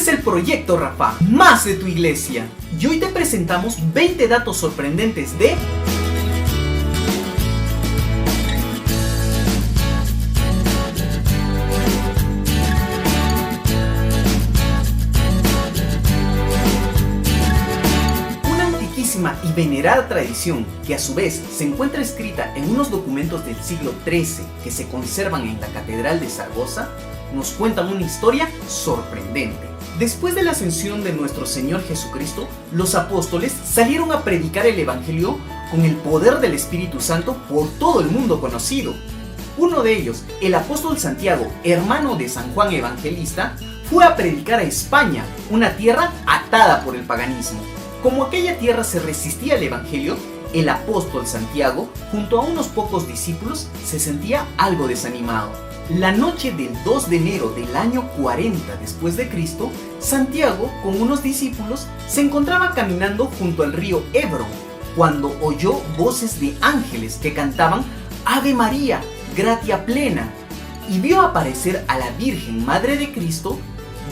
es el Proyecto Rafa, más de tu iglesia. Y hoy te presentamos 20 datos sorprendentes de... y venerada tradición que a su vez se encuentra escrita en unos documentos del siglo XIII que se conservan en la Catedral de Zaragoza, nos cuentan una historia sorprendente. Después de la ascensión de nuestro Señor Jesucristo, los apóstoles salieron a predicar el Evangelio con el poder del Espíritu Santo por todo el mundo conocido. Uno de ellos, el apóstol Santiago, hermano de San Juan Evangelista, fue a predicar a España, una tierra atada por el paganismo. Como aquella tierra se resistía al Evangelio, el apóstol Santiago, junto a unos pocos discípulos, se sentía algo desanimado. La noche del 2 de enero del año 40 después de Cristo, Santiago, con unos discípulos, se encontraba caminando junto al río Ebro, cuando oyó voces de ángeles que cantaban Ave María, gratia plena, y vio aparecer a la Virgen Madre de Cristo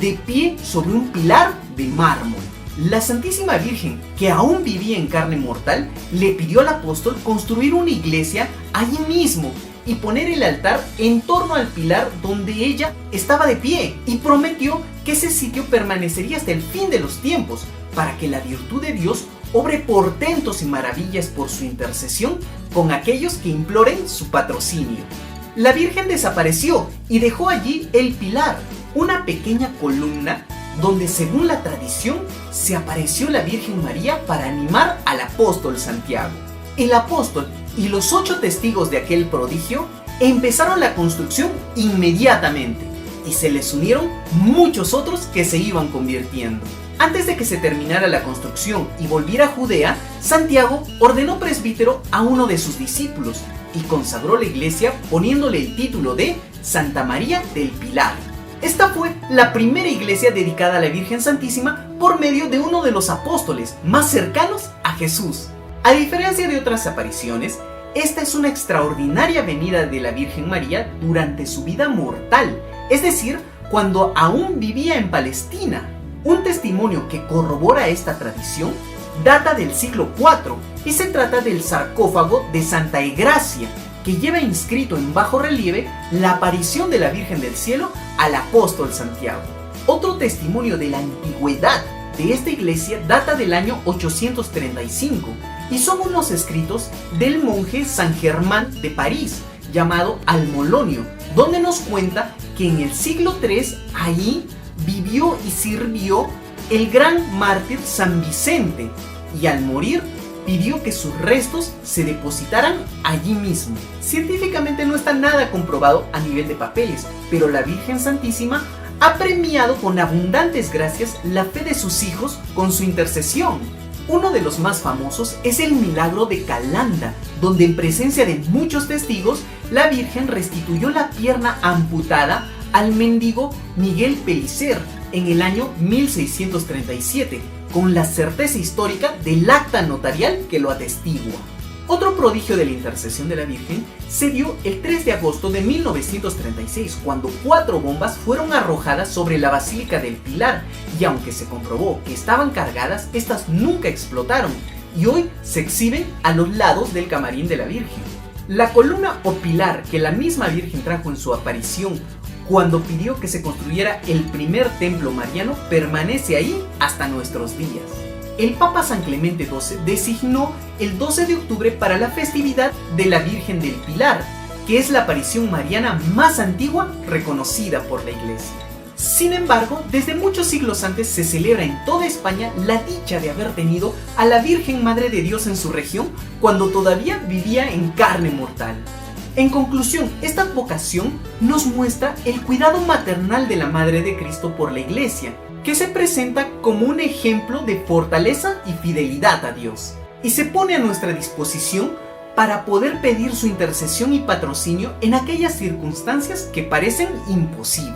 de pie sobre un pilar de mármol. La Santísima Virgen, que aún vivía en carne mortal, le pidió al apóstol construir una iglesia allí mismo y poner el altar en torno al pilar donde ella estaba de pie, y prometió que ese sitio permanecería hasta el fin de los tiempos, para que la virtud de Dios obre portentos y maravillas por su intercesión con aquellos que imploren su patrocinio. La Virgen desapareció y dejó allí el pilar, una pequeña columna donde, según la tradición, se apareció la Virgen María para animar al apóstol Santiago. El apóstol y los 8 testigos de aquel prodigio empezaron la construcción inmediatamente, y se les unieron muchos otros que se iban convirtiendo. Antes de que se terminara la construcción y volviera a Judea, Santiago ordenó presbítero a uno de sus discípulos y consagró la iglesia poniéndole el título de Santa María del Pilar. Esta fue la primera iglesia dedicada a la Virgen Santísima por medio de uno de los apóstoles más cercanos a Jesús. A diferencia de otras apariciones, esta es una extraordinaria venida de la Virgen María durante su vida mortal, es decir, cuando aún vivía en Palestina. Un testimonio que corrobora esta tradición data del siglo IV y se trata del sarcófago de Santa Egracia, que lleva inscrito en bajo relieve la aparición de la Virgen del Cielo al apóstol Santiago. Otro testimonio de la antigüedad de esta iglesia data del año 835 y son unos escritos del monje San Germán de París, llamado Almolonio, donde nos cuenta que en el siglo III allí vivió y sirvió el gran mártir San Vicente, y al morir pidió que sus restos se depositaran allí mismo. Científicamente no está nada comprobado a nivel de papeles, pero la Virgen Santísima ha premiado con abundantes gracias la fe de sus hijos con su intercesión. Uno de los más famosos es el milagro de Calanda, donde en presencia de muchos testigos, la Virgen restituyó la pierna amputada al mendigo Miguel Pellicer en el año 1637, con la certeza histórica del acta notarial que lo atestigua. Otro prodigio de la intercesión de la Virgen se dio el 3 de agosto de 1936, cuando 4 bombas fueron arrojadas sobre la Basílica del Pilar, y aunque se comprobó que estaban cargadas, estas nunca explotaron y hoy se exhiben a los lados del camarín de la Virgen. La columna o pilar que la misma Virgen trajo en su aparición cuando pidió que se construyera el primer templo mariano permanece ahí hasta nuestros días. El Papa San Clemente XII designó el 12 de octubre para la festividad de la Virgen del Pilar, que es la aparición mariana más antigua reconocida por la Iglesia. Sin embargo, desde muchos siglos antes se celebra en toda España la dicha de haber tenido a la Virgen Madre de Dios en su región cuando todavía vivía en carne mortal. En conclusión, esta advocación nos muestra el cuidado maternal de la Madre de Cristo por la Iglesia, que se presenta como un ejemplo de fortaleza y fidelidad a Dios, y se pone a nuestra disposición para poder pedir su intercesión y patrocinio en aquellas circunstancias que parecen imposibles.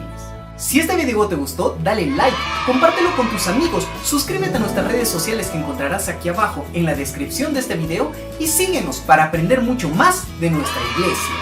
Si este video te gustó, dale like, compártelo con tus amigos, suscríbete a nuestras redes sociales que encontrarás aquí abajo en la descripción de este video y síguenos para aprender mucho más de nuestra iglesia.